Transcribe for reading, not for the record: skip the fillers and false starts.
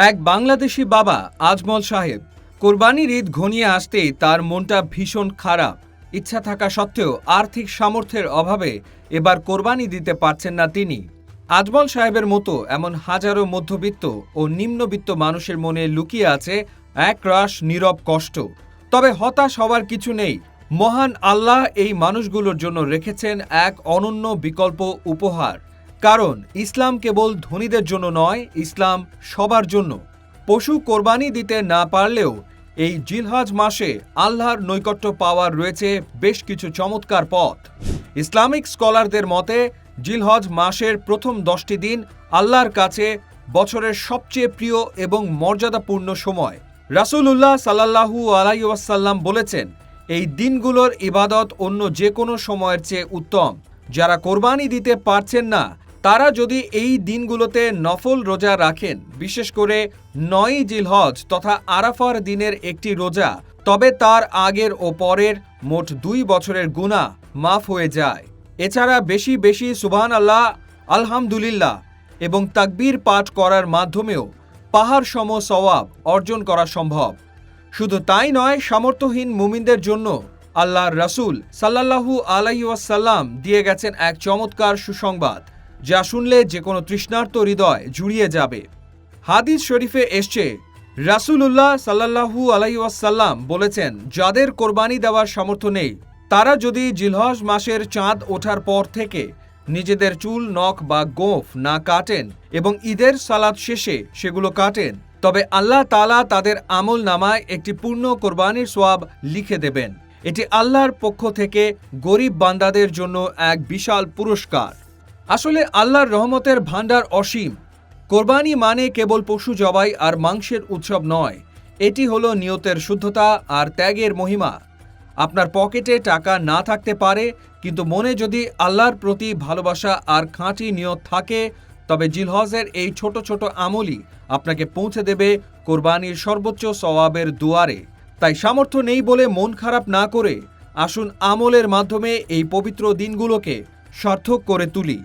এক বাংলাদেশি বাবা আজমল সাহেব কোরবানির ঈদ ঘনিয়ে আসতেই তার মনটা ভীষণ খারাপ। ইচ্ছা থাকা সত্ত্বেও আর্থিক সামর্থ্যের অভাবে এবার কোরবানি দিতে পারছেন না তিনি। আজমল সাহেবের মতো এমন হাজারো মধ্যবিত্ত ও নিম্নবিত্ত মানুষের মনে লুকিয়ে আছে একরাশ নীরব কষ্ট। তবে হতাশ হওয়ার কিছু নেই। মহান আল্লাহ এই মানুষগুলোর জন্য রেখেছেন এক অনন্য বিকল্প উপহার। কারণ ইসলাম কেবল ধনীদের জন্য নয়, ইসলাম সবার জন্য। পশু কোরবানি দিতে না পারলেও এই জিলহজ মাসে আল্লাহর নৈকট্য পাওয়ার রয়েছে বেশ কিছু চমৎকার পথ। ইসলামিক স্কলারদের মতে জিলহজ মাসের প্রথম 10টি দিন আল্লাহর কাছে বছরের সবচেয়ে প্রিয় এবং মর্যাদাপূর্ণ সময়। রাসূলুল্লাহ সাল্লাল্লাহু আলাইহি ওয়াসাল্লাম বলেছেন, এই দিনগুলোর ইবাদত অন্য যে কোনো সময়ের চেয়ে উত্তম। যারা কোরবানি দিতে পারছেন না তারা যদি এই দিনগুলোতে নফল রোজা রাখেন, বিশেষ করে 9ই জিলহজ তথা আরাফার দিনের একটি রোজা, তবে তার আগের ও পরের মোট 2 বছরের গুনাহ মাফ হয়ে যায়। এছাড়া বেশি বেশি সুবহানাল্লাহ, আলহামদুলিল্লাহ এবং তাকবীর পাঠ করার মাধ্যমেও পাহাড় সম সওয়াব অর্জন করা সম্ভব। শুধু তাই নয়, সামর্থ্যহীন মুমিনদের জন্য আল্লাহর রাসূল সাল্লাল্লাহু আলাইহি ওয়াসাল্লাম দিয়ে গেছেন এক চমৎকার সুসংবাদ, যা শুনলে যে কোনো তৃষ্ণার্ত হৃদয় জুড়িয়ে যাবে। হাদিস শরীফে এসছে, রাসূলুল্লাহ সাল্লাল্লাহু আলাইহি ওয়াসাল্লাম বলেছেন, যাদের কোরবানি দেওয়ার সামর্থ্য নেই তারা যদি জিলহজ মাসের চাঁদ ওঠার পর থেকে নিজেদের চুল, নখ বা গোঁফ না কাটেন এবং ঈদের সালাত শেষে সেগুলো কাটেন, তবে আল্লাহ তাআলা তাদের আমল নামায় একটি পূর্ণ কোরবানির সওয়াব লিখে দেবেন। এটি আল্লাহর পক্ষ থেকে গরিব বান্দাদের জন্য এক বিশাল পুরস্কার। আসলে আল্লাহর রহমতের ভান্ডার অসীম। কোরবানি মানে কেবল পশু জবাই আর মাংসের উৎসব নয়, এটি হলো নিয়তের শুদ্ধতা আর ত্যাগের মহিমা। আপনার পকেটে টাকা না থাকতে পারে, কিন্তু মনে যদি আল্লাহর প্রতি ভালোবাসা আর খাঁটি নিয়ত থাকে, তবে জিলহজের এই ছোট ছোট আমলই আপনাকে পৌঁছে দেবে কোরবানির সর্বোচ্চ সওয়াবের দুয়ারে। তাই সামর্থ্য নেই বলে মন খারাপ না করে আসুন আমলের মাধ্যমে এই পবিত্র দিনগুলোকে সার্থক করে তুলি।